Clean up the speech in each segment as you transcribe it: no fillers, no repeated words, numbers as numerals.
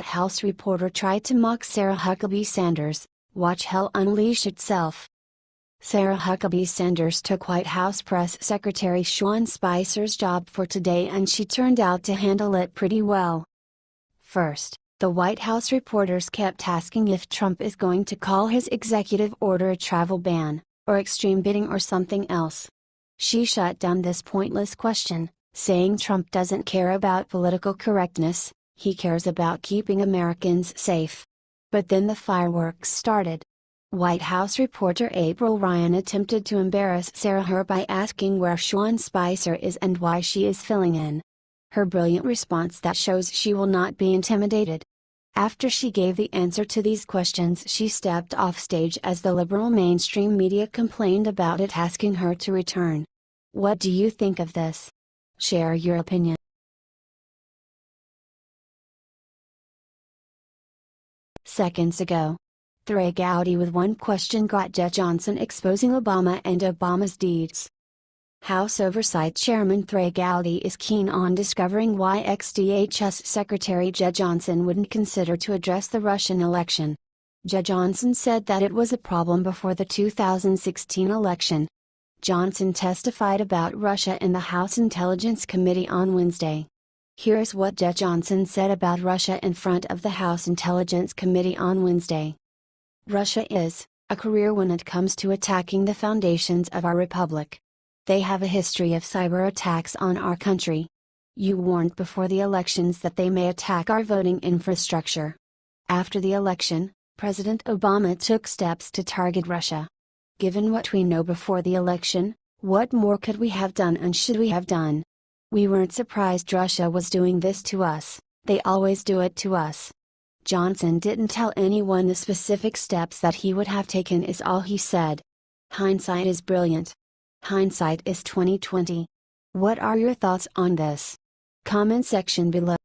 House reporter tried to mock Sarah Huckabee Sanders, watch hell unleash itself. Sarah Huckabee Sanders took White House Press Secretary Sean Spicer's job for today, and she turned out to handle it pretty well. First, the White House reporters kept asking if Trump is going to call his executive order a travel ban, or extreme bidding or something else. She shut down this pointless question, saying Trump doesn't care about political correctness, he cares about keeping Americans safe. But then the fireworks started. White House reporter April Ryan attempted to embarrass Sarah by asking where Sean Spicer is and why she is filling in. Her brilliant response that shows she will not be intimidated. After she gave the answer to these questions, she stepped off stage as the liberal mainstream media complained about it, asking her to return. What do you think of this? Share your opinion. Seconds ago, Jeh Gowdy with one question got Jeh Johnson exposing Obama and Obama's deeds. House Oversight Chairman Jeh Gowdy is keen on discovering why ex-DHS Secretary Jeh Johnson wouldn't consider to address the Russian election. Jeh Johnson said that it was a problem before the 2016 election. Johnson testified about Russia in the House Intelligence Committee on Wednesday. Here's what Jeh Johnson said about Russia in front of the House Intelligence Committee on Wednesday. Russia is a career when it comes to attacking the foundations of our republic. They have a history of cyber attacks on our country. You warned before the elections that they may attack our voting infrastructure. After the election, President Obama took steps to target Russia. Given what we know before the election, what more could we have done and should we have done? We weren't surprised Russia was doing this to us, they always do it to us. Johnson didn't tell anyone the specific steps that he would have taken is all he said. Hindsight is brilliant. Hindsight is 20/20. What are your thoughts on this? Comment section below.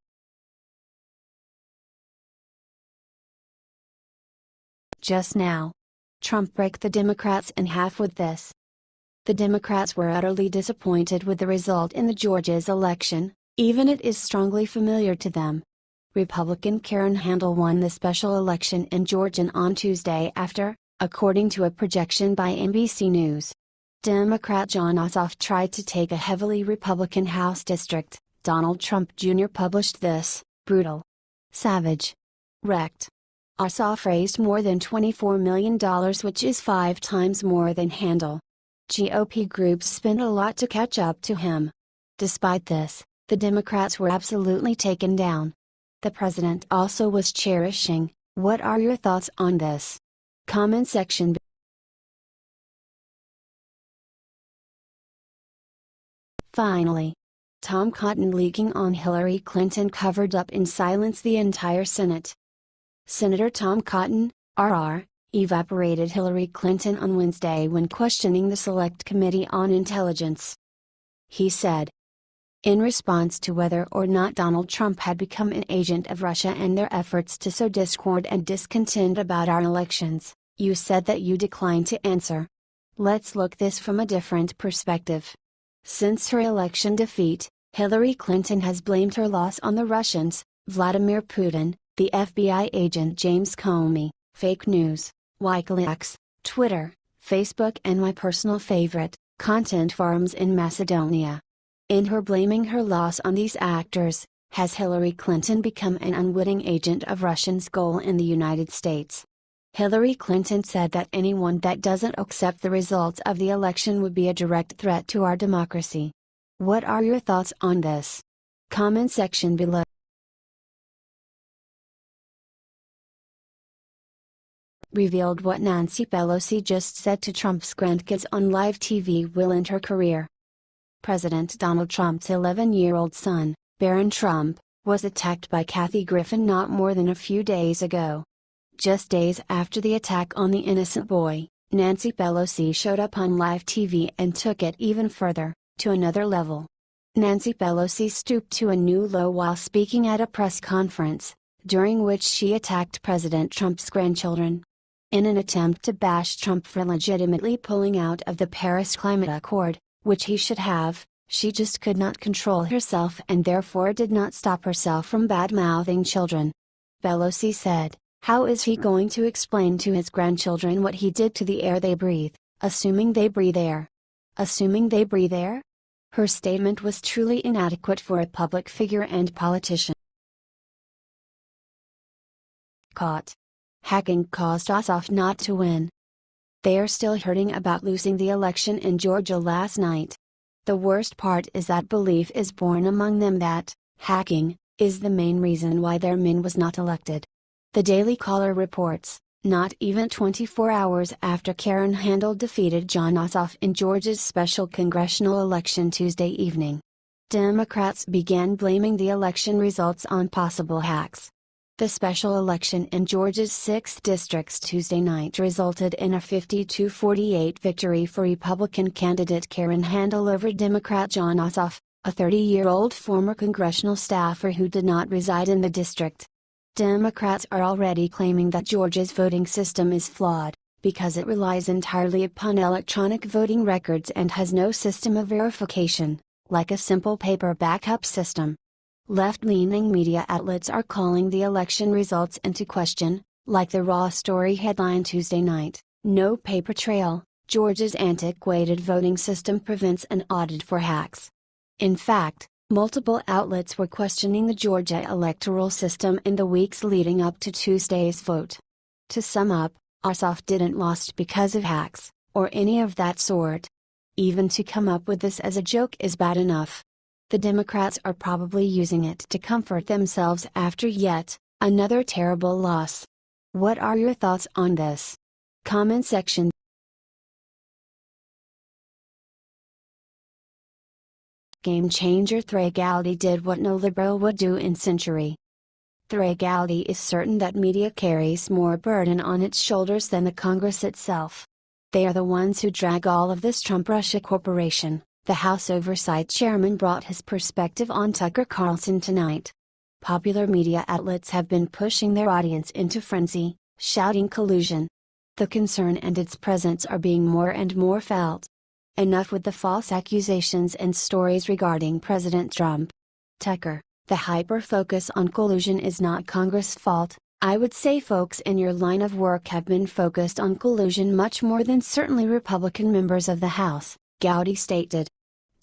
Just now, Trump broke the Democrats in half with this. The Democrats were utterly disappointed with the result in the Georgia's election, even it is strongly familiar to them. Republican Karen Handel won the special election in Georgia on Tuesday after, according to a projection by NBC News. Democrat Jon Ossoff tried to take a heavily Republican House district. Donald Trump Jr. published this, brutal, savage, wrecked. Ossoff raised more than $24 million, which is 5 times more than Handel. GOP groups spent a lot to catch up to him. Despite this, the Democrats were absolutely taken down. The president also was cherishing. What are your thoughts on this? Comment section. Finally, Tom Cotton leaking on Hillary Clinton covered up in silence the entire Senate. Senator Tom Cotton, RR, evaporated Hillary Clinton on Wednesday when questioning the Select Committee on Intelligence. He said, in response to whether or not Donald Trump had become an agent of Russia and their efforts to sow discord and discontent about our elections, you said that you declined to answer. Let's look this from a different perspective. Since her election defeat, Hillary Clinton has blamed her loss on the Russians, Vladimir Putin, the FBI agent James Comey, fake news, WikiLeaks, Twitter, Facebook and my personal favorite, content farms in Macedonia. In her blaming her loss on these actors, has Hillary Clinton become an unwitting agent of Russia's goal in the United States? Hillary Clinton said that anyone that doesn't accept the results of the election would be a direct threat to our democracy. What are your thoughts on this? Comment section below. Revealed what Nancy Pelosi just said to Trump's grandkids on live TV will end her career. President Donald Trump's 11-year-old son, Barron Trump, was attacked by Kathy Griffin not more than a few days ago. Just days after the attack on the innocent boy, Nancy Pelosi showed up on live TV and took it even further, to another level. Nancy Pelosi stooped to a new low while speaking at a press conference, during which she attacked President Trump's grandchildren. In an attempt to bash Trump for legitimately pulling out of the Paris Climate Accord, which he should have, she just could not control herself and therefore did not stop herself from bad-mouthing children. Pelosi said, "How is he going to explain to his grandchildren what he did to the air they breathe, assuming they breathe air? Assuming they breathe air?" Her statement was truly inadequate for a public figure and politician. Caught. Hacking caused Ossoff not to win. They are still hurting about losing the election in Georgia last night. The worst part is that belief is born among them that hacking is the main reason why their man was not elected. The Daily Caller reports, not even 24 hours after Karen Handel defeated Jon Ossoff in Georgia's special congressional election Tuesday evening, Democrats began blaming the election results on possible hacks. The special election in Georgia's 6th districts Tuesday night resulted in a 52-48 victory for Republican candidate Karen Handel over Democrat Jon Ossoff, a 30-year-old former congressional staffer who did not reside in the district. Democrats are already claiming that Georgia's voting system is flawed, because it relies entirely upon electronic voting records and has no system of verification, like a simple paper backup system. Left-leaning media outlets are calling the election results into question, like the Raw story headline Tuesday night, "No Paper Trail, Georgia's antiquated voting system prevents an audit for hacks." In fact, multiple outlets were questioning the Georgia electoral system in the weeks leading up to Tuesday's vote. To sum up, Ossoff didn't lost because of hacks, or any of that sort. Even to come up with this as a joke is bad enough. The Democrats are probably using it to comfort themselves after yet another terrible loss. What are your thoughts on this? Comment section. Game changer Gowdy did what no liberal would do in century. Gowdy is certain that media carries more burden on its shoulders than the Congress itself. They are the ones who drag all of this Trump-Russia corporation. The House Oversight Chairman brought his perspective on Tucker Carlson tonight. Popular media outlets have been pushing their audience into frenzy, shouting collusion. The concern and its presence are being more and more felt. Enough with the false accusations and stories regarding President Trump. Tucker, the hyper-focus on collusion is not Congress' fault. I would say folks in your line of work have been focused on collusion much more than certainly Republican members of the House, Gowdy stated.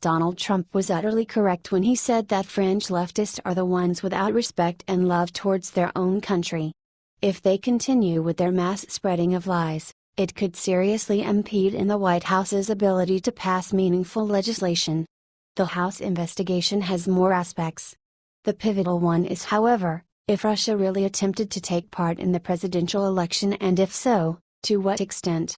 Donald Trump was utterly correct when he said that fringe leftists are the ones without respect and love towards their own country. If they continue with their mass spreading of lies, it could seriously impede in the White House's ability to pass meaningful legislation. The House investigation has more aspects. The pivotal one is, however, if Russia really attempted to take part in the presidential election, and if so, to what extent.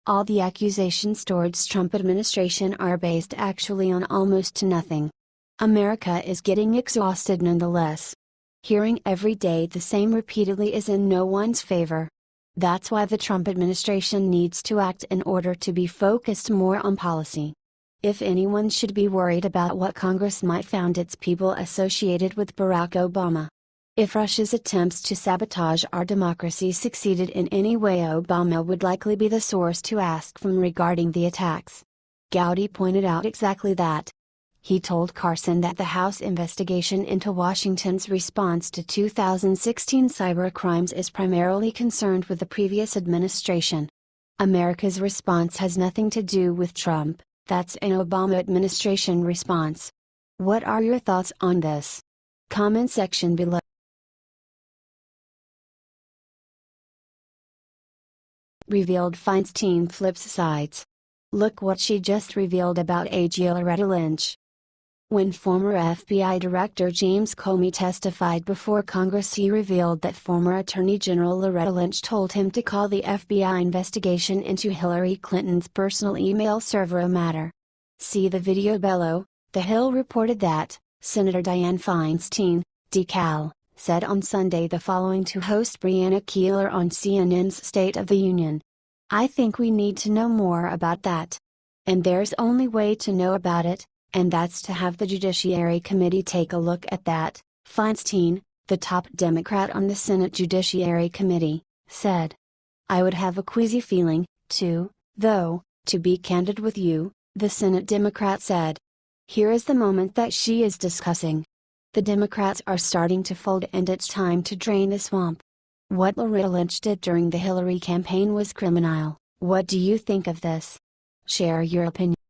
All the accusations towards Trump administration are based actually on almost nothing. America is getting exhausted nonetheless. Hearing every day the same repeatedly is in no one's favor. That's why the Trump administration needs to act in order to be focused more on policy. If anyone should be worried about what Congress might find its people associated with Barack Obama. If Russia's attempts to sabotage our democracy succeeded in any way, Obama would likely be the source to ask from regarding the attacks. Gowdy pointed out exactly that. He told Carlson that the House investigation into Washington's response to 2016 cyber crimes is primarily concerned with the previous administration. America's response has nothing to do with Trump, that's an Obama administration response. What are your thoughts on this? Comment section below. Revealed Feinstein flips sides. Look what she just revealed about AG Loretta Lynch. When former FBI Director James Comey testified before Congress, he revealed that former Attorney General Loretta Lynch told him to call the FBI investigation into Hillary Clinton's personal email server a matter. See the video below. The Hill reported that Senator Dianne Feinstein, DeKalb, said on Sunday the following to host Brianna Keilar on CNN's State of the Union. "I think we need to know more about that. And there's only way to know about it, and that's to have the Judiciary Committee take a look at that," Feinstein, the top Democrat on the Senate Judiciary Committee, said. "I would have a queasy feeling, too, though, to be candid with you," the Senate Democrat said. "Here is the moment that she is discussing. The Democrats are starting to fold and it's time to drain the swamp. What Loretta Lynch did during the Hillary campaign was criminal. What do you think of this? Share your opinion.